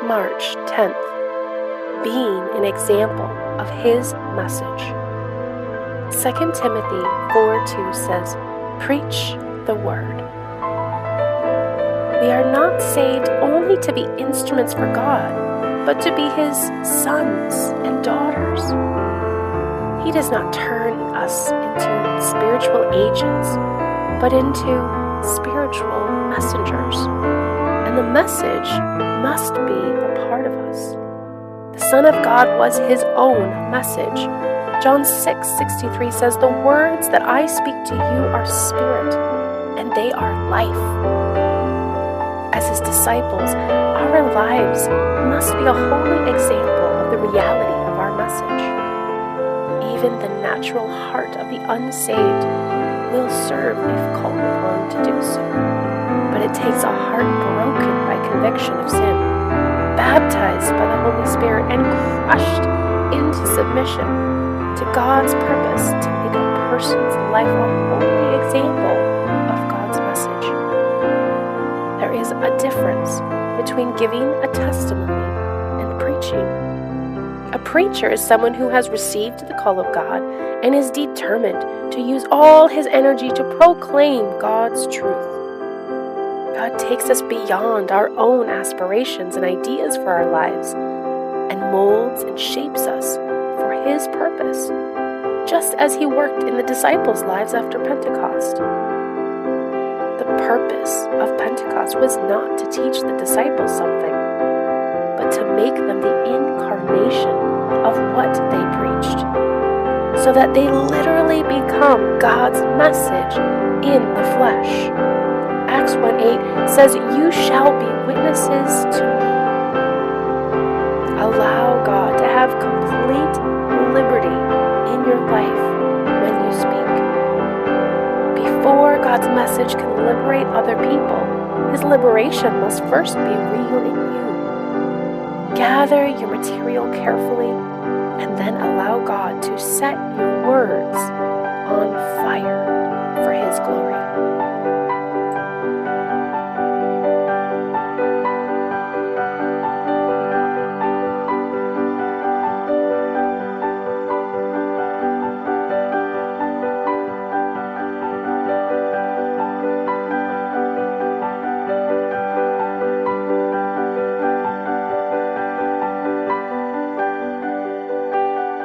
March 10th, being an example of his message. 2 Timothy 4:2 says, "Preach the word." We are not saved only to be instruments for God, but to be his sons and daughters. He does not turn us into spiritual agents, but into spiritual messengers. And the message must be a part of us. The Son of God was his own message. John 6:63 says, "The words that I speak to you are spirit, and they are life." As his disciples, our lives must be a holy example of the reality of our message. Even the natural heart of the unsaved will serve if called upon to do so. But it takes a heart broken by conviction of sin, baptized by the Holy Spirit, and crushed into submission to God's purpose to make a person's life a holy example of God's message. There is a difference between giving a testimony and preaching. A preacher is someone who has received the call of God and is determined to use all his energy to proclaim God's truth. God takes us beyond our own aspirations and ideas for our lives and molds and shapes us for his purpose, just as he worked in the disciples' lives after Pentecost. The purpose of Pentecost was not to teach the disciples something, but to make them the incarnation of what they preached, so that they literally become God's message in the flesh. Acts 1:8 says, "You shall be witnesses to me." Allow God to have complete liberty in your life when you speak. Before God's message can liberate other people, his liberation must first be real in you. Gather your material carefully and then allow God to set your words on fire for his glory.